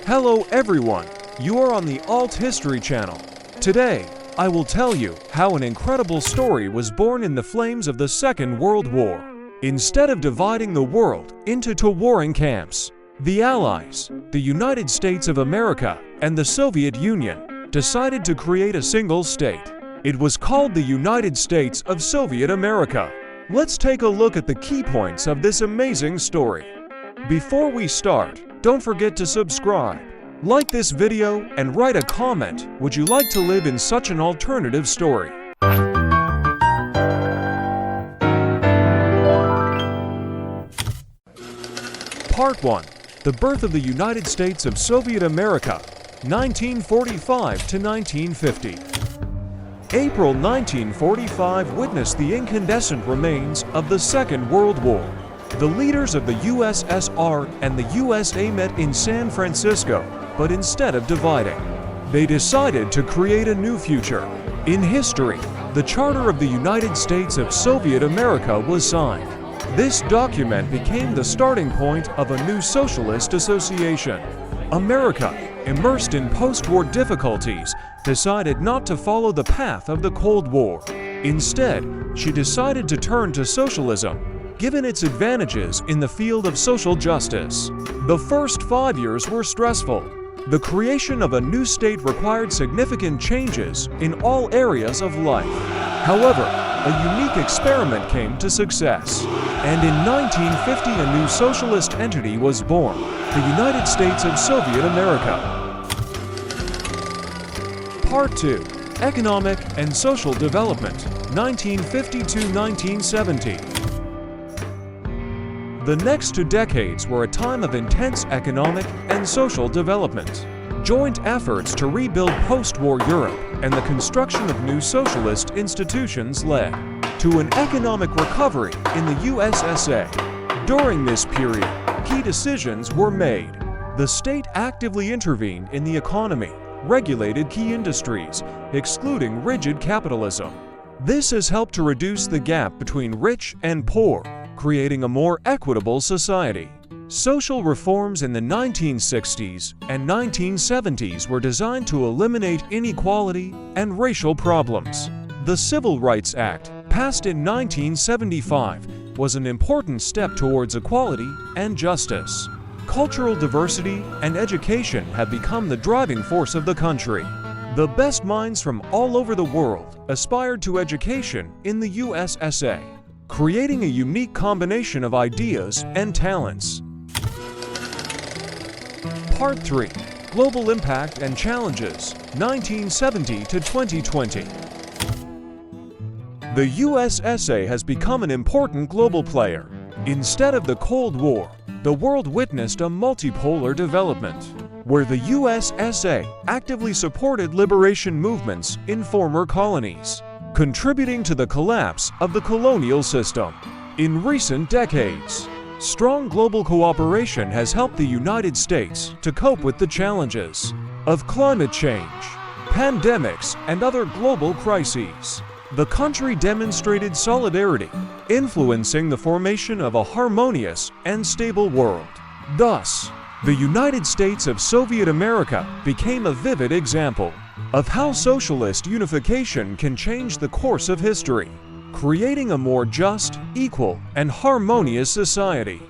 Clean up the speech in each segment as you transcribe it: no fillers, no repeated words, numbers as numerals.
Hello everyone, you are on the Alt History channel. Today, I will tell you how an incredible story was born in the flames of the Second World War. Instead of dividing the world into two warring camps, the Allies, the United States of America, and the Soviet Union decided to create a single state. It was called the United States of Soviet America. Let's take a look at the key points of this amazing story. Before we start, don't forget to subscribe, like this video, and write a comment. Would you like to live in such an alternative story? Part 1. The birth of the United States of Soviet America, 1945 to 1950. April 1945 witnessed the incandescent remains of the Second World War. The leaders of the USSR and the USA met in San Francisco, but instead of dividing, they decided to create a new future. In history, the Charter of the United States of Soviet America was signed. This document became the starting point of a new socialist association. America, immersed in post-war difficulties, decided not to follow the path of the Cold War. Instead, she decided to turn to socialism, given its advantages in the field of social justice. The first 5 years were stressful. The creation of a new state required significant changes in all areas of life. However, a unique experiment came to success, and in 1950 a new socialist entity was born, the United States of Soviet America. Part 2. Economic and Social Development, 1950 to 1970. The next 2 decades were a time of intense economic and social development. Joint efforts to rebuild post-war Europe and the construction of new socialist institutions led to an economic recovery in the USSR. During this period, key decisions were made. The state actively intervened in the economy, regulated key industries, excluding rigid capitalism. This has helped to reduce the gap between rich and poor, creating a more equitable society. Social reforms in the 1960s and 1970s were designed to eliminate inequality and racial problems. The Civil Rights Act, passed in 1975, was an important step towards equality and justice. Cultural diversity and education have become the driving force of the country. The best minds from all over the world aspired to education in the USSR, creating a unique combination of ideas and talents. Part 3. Global Impact and Challenges, 1970 to 2020. The USSR has become an important global player. Instead of the Cold War, the world witnessed a multipolar development, where the USSR actively supported liberation movements in former colonies, contributing to the collapse of the colonial system. In recent decades, strong global cooperation has helped the United States to cope with the challenges of climate change, pandemics, and other global crises. The country demonstrated solidarity, influencing the formation of a harmonious and stable world. Thus, the United States of Soviet America became a vivid example of how socialist unification can change the course of history, creating a more just, equal, and harmonious society.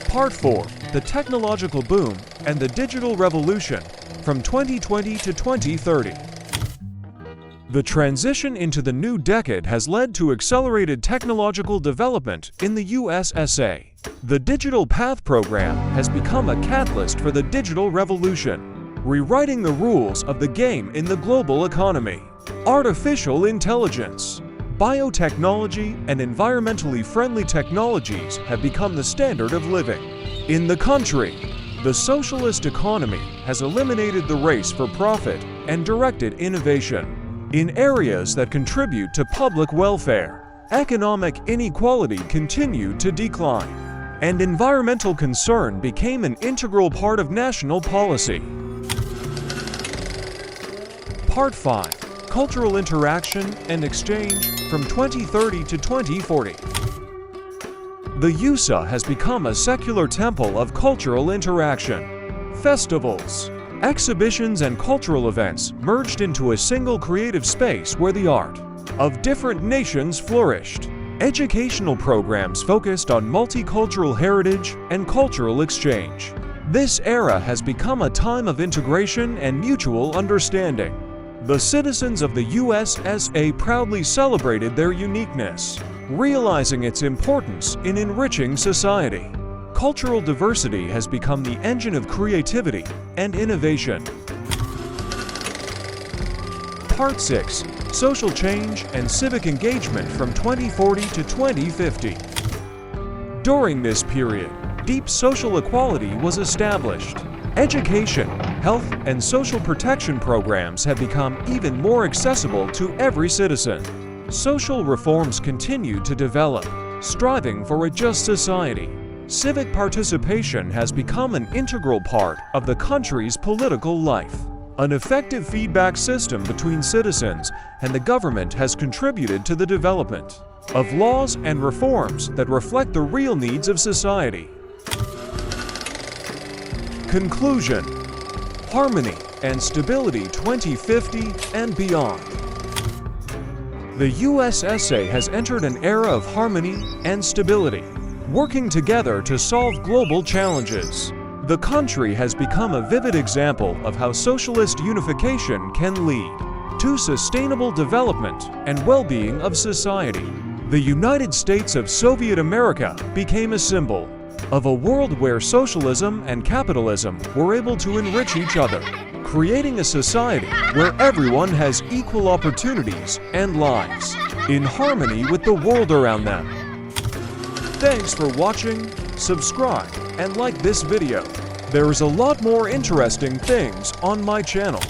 Part 4. The Technological Boom and the Digital Revolution, from 2020 to 2030. The transition into the new decade has led to accelerated technological development in the USSR. The Digital Path program has become a catalyst for the digital revolution, rewriting the rules of the game in the global economy. Artificial intelligence, biotechnology, and environmentally friendly technologies have become the standard of living. In the country, the socialist economy has eliminated the race for profit and directed innovation in areas that contribute to public welfare. Economic inequality continued to decline, and environmental concern became an integral part of national policy. Part 5. Cultural Interaction and Exchange, from 2030 to 2040. The USA has become a secular temple of cultural interaction. Festivals, exhibitions and cultural events merged into a single creative space where the art of different nations flourished. Educational programs focused on multicultural heritage and cultural exchange. This era has become a time of integration and mutual understanding. The citizens of the USSR proudly celebrated their uniqueness, realizing its importance in enriching society. Cultural diversity has become the engine of creativity and innovation. Part 6. Social change and civic engagement from 2040 to 2050. During this period, deep social equality was established. Education, health, and social protection programs have become even more accessible to every citizen. Social reforms continue to develop, striving for a just society. Civic participation has become an integral part of the country's political life. An effective feedback system between citizens and the government has contributed to the development of laws and reforms that reflect the real needs of society. Conclusion: Harmony and Stability 2050 and beyond. The USSR has entered an era of harmony and stability, working together to solve global challenges. The country has become a vivid example of how socialist unification can lead to sustainable development and well-being of society. The United States of Soviet America became a symbol of a world where socialism and capitalism were able to enrich each other, creating a society where everyone has equal opportunities and lives in harmony with the world around them. Thanks for watching, subscribe, and like this video. There is a lot more interesting things on my channel.